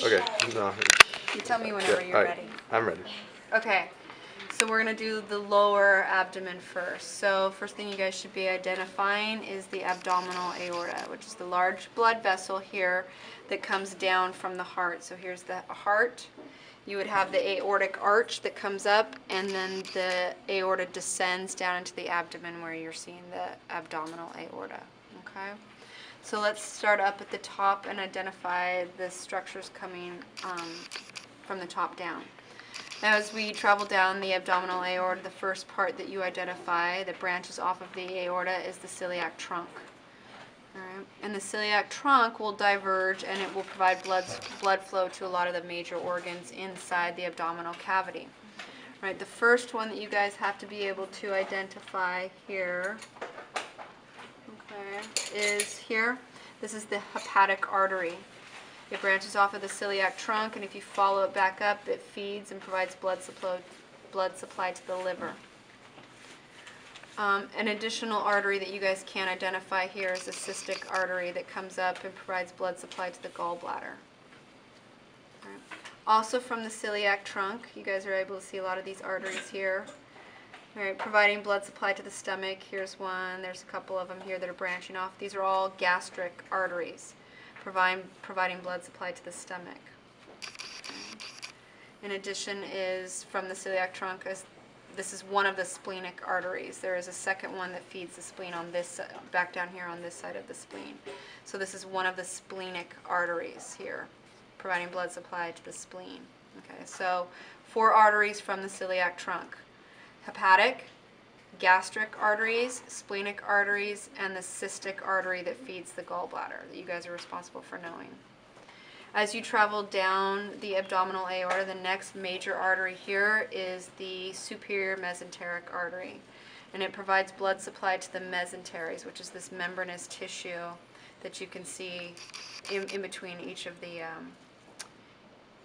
Okay, no. You tell me whenever you're ready. I'm ready. Okay, so we're going to do the lower abdomen first. So first thing you guys should be identifying is the abdominal aorta, which is the large blood vessel here that comes down from the heart. So here's the heart. You would have the aortic arch that comes up, and then the aorta descends down into the abdomen where you're seeing the abdominal aorta. Okay? So let's start up at the top and identify the structures coming from the top down. Now as we travel down the abdominal aorta, the first part that you identify that branches off of the aorta is the celiac trunk. All right. And the celiac trunk will diverge and it will provide blood flow to a lot of the major organs inside the abdominal cavity. All right, the first one that you guys have to be able to identify here, okay, is here. This is the hepatic artery. It branches off of the celiac trunk, and if you follow it back up, it feeds and provides blood supply to the liver. An additional artery that you guys can identify here is a cystic artery that comes up and provides blood supply to the gallbladder. Right. Also from the celiac trunk, you guys are able to see a lot of these arteries here. All right, providing blood supply to the stomach. Here's one. There's a couple of them here that are branching off. These are all gastric arteries, providing blood supply to the stomach. Okay. In addition is from the celiac trunk, this is one of the splenic arteries. There is a second one that feeds the spleen on this, back down here on this side of the spleen. So this is one of the splenic arteries here, providing blood supply to the spleen. Okay, so 4 arteries from the celiac trunk: hepatic, gastric arteries, splenic arteries, and the cystic artery that feeds the gallbladder that you guys are responsible for knowing. As you travel down the abdominal aorta, the next major artery here is the superior mesenteric artery, and it provides blood supply to the mesenteries, which is this membranous tissue that you can see in between each of the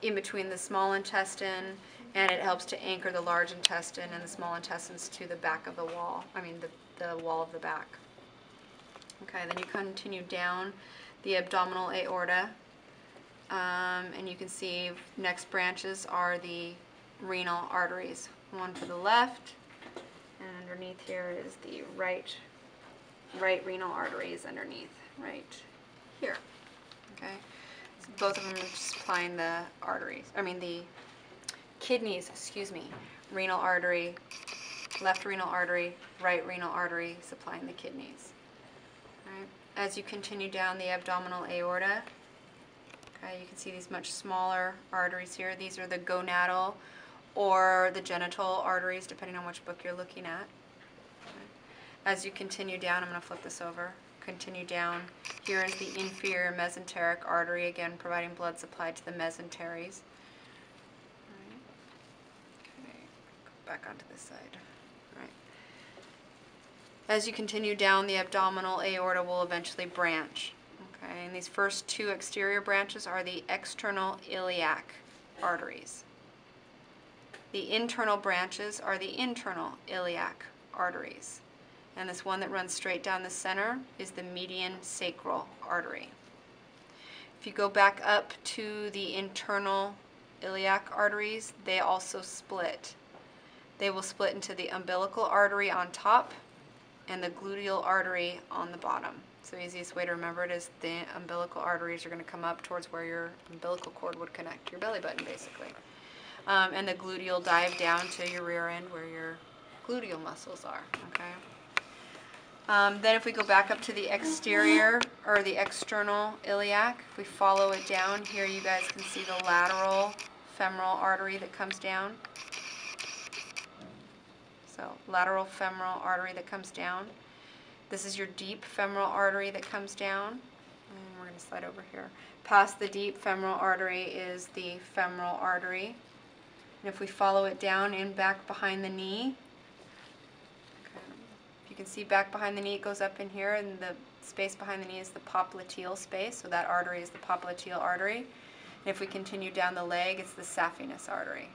in between the small intestine, and it helps to anchor the large intestine and the small intestines to the back of the wall. The wall of the back. Okay, then you continue down the abdominal aorta. And you can see next branches are the renal arteries. One to the left, and underneath here is the right renal arteries underneath, right here. Okay, so both of them are supplying the arteries. the kidneys. Excuse me. Renal artery, left renal artery, right renal artery, supplying the kidneys. All right. As you continue down the abdominal aorta. You can see these much smaller arteries here. These are the gonadal or the genital arteries, depending on which book you're looking at. As you continue down, I'm going to flip this over. Continue down. Here is the inferior mesenteric artery, again providing blood supply to the mesenteries. Okay, go back onto this side. All right. As you continue down, the abdominal aorta will eventually branch. Okay, and these first 2 exterior branches are the external iliac arteries. The internal branches are the internal iliac arteries. And this one that runs straight down the center is the median sacral artery. If you go back up to the internal iliac arteries, they also split. They will split into the umbilical artery on top and the gluteal artery on the bottom. So the easiest way to remember it is the umbilical arteries are going to come up towards where your umbilical cord would connect to your belly button, basically. And the gluteal dive down to your rear end where your gluteal muscles are. Okay. Then if we go back up to the exterior, or the external iliac, if we follow it down, here you guys can see the lateral femoral artery that comes down. So lateral femoral artery that comes down. This is your deep femoral artery that comes down. And we're going to slide over here. Past the deep femoral artery is the femoral artery. And if we follow it down and back behind the knee, okay, you can see back behind the knee it goes up in here, and the space behind the knee is the popliteal space, so that artery is the popliteal artery. And if we continue down the leg, it's the saphenous artery.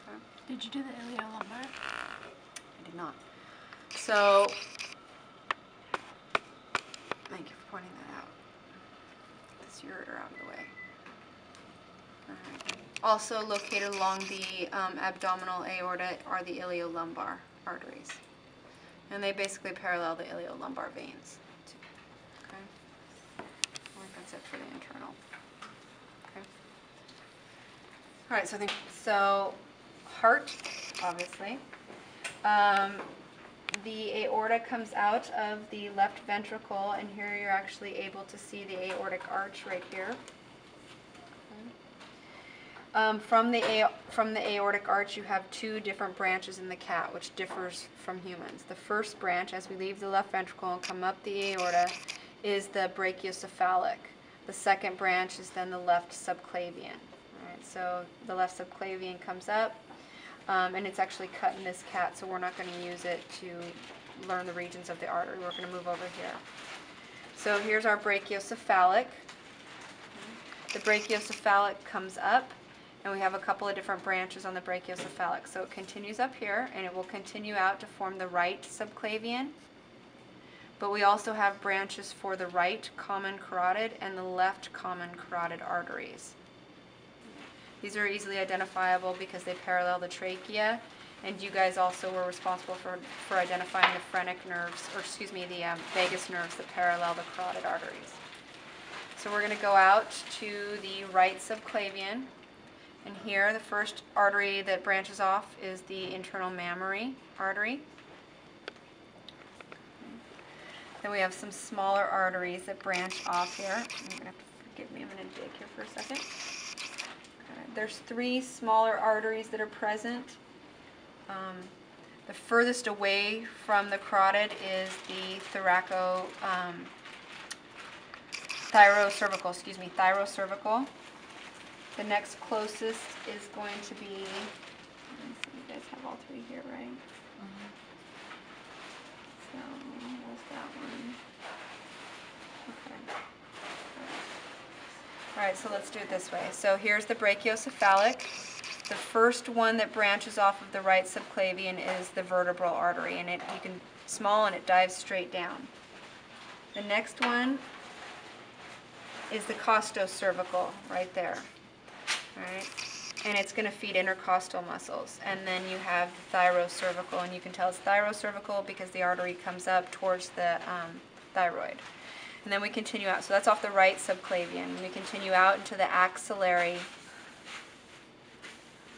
Okay. Did you do the iliolumbar? I did not. So, thank you for pointing that out. Get this ureter out of the way. Also located along the abdominal aorta are the iliolumbar arteries. And they basically parallel the iliolumbar veins. Okay? I think that's it for the internal. Okay. All right, so heart, obviously. The aorta comes out of the left ventricle, and here you're actually able to see the aortic arch right here. From the aortic arch, you have two different branches in the cat, which differs from humans. The first branch, as we leave the left ventricle and come up the aorta, is the brachiocephalic. The second branch is then the left subclavian. All right, so the left subclavian comes up, and it's actually cut in this cat, so we're not going to use it to learn the regions of the artery. We're going to move over here. So here's our brachiocephalic. The brachiocephalic comes up, and we have a couple of different branches on the brachiocephalic. So it continues up here, and it will continue out to form the right subclavian. But we also have branches for the right common carotid and the left common carotid arteries. These are easily identifiable because they parallel the trachea, and you guys also were responsible for identifying the phrenic nerves, or excuse me, the vagus nerves that parallel the carotid arteries. So we're going to go out to the right subclavian. And here, the first artery that branches off is the internal mammary artery. Then we have some smaller arteries that branch off here. You're going to have to forgive me, I'm going to dig here for a second. There's three smaller arteries that are present. The furthest away from the carotid is the thyrocervical. The next closest is going to be, let me see, you guys have all three here, right? So, what's that one? Okay. All right, so let's do it this way. So here's the brachiocephalic. The first one that branches off of the right subclavian is the vertebral artery, and small and it dives straight down. The next one is the costocervical, right there. All right, and it's going to feed intercostal muscles. And then you have the thyrocervical, and you can tell it's thyrocervical because the artery comes up towards the thyroid. And then we continue out. So that's off the right subclavian. We continue out into the axillary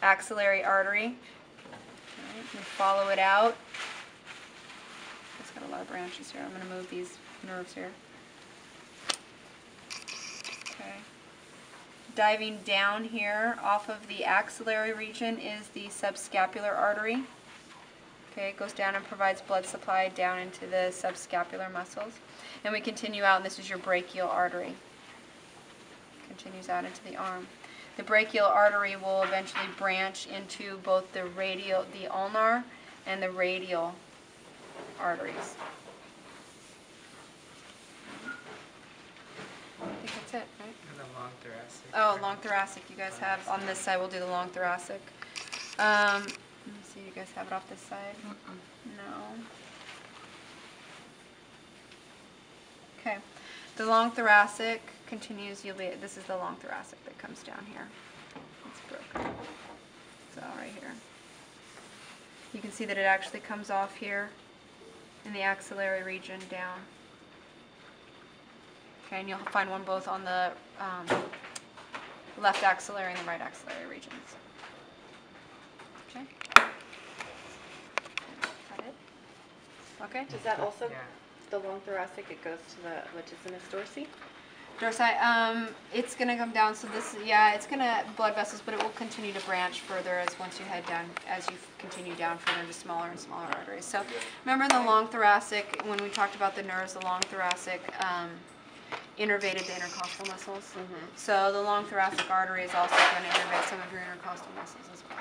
artery. All right, we follow it out. It's got a lot of branches here. I'm going to move these nerves here. Okay. Diving down here off of the axillary region is the subscapular artery. Okay, it goes down and provides blood supply down into the subscapular muscles. And we continue out, and this is your brachial artery. Continues out into the arm. The brachial artery will eventually branch into both the ulnar and the radial arteries. I think that's it, right? And the long thoracic. Oh, long thoracic. You guys have on this side. We'll do the long thoracic. Let me see. You guys have it off this side? No. Okay. The long thoracic continues. This is the long thoracic that comes down here. It's broken. So right here. You can see that it actually comes off here in the axillary region down. Okay, and you'll find one both on the left axillary and the right axillary regions. Okay. Is that it? Okay. Does that also, Yeah. the long thoracic, it goes to the latissimus dorsi? Dorsi, it's going to come down, so this, yeah, it's going to blood vessels, but it will continue to branch further once you head down, as you continue down further into smaller and smaller arteries. So remember in the long thoracic, when we talked about the nerves, the long thoracic innervated the intercostal muscles. So the long thoracic artery is also going to innervate some of your intercostal muscles as well.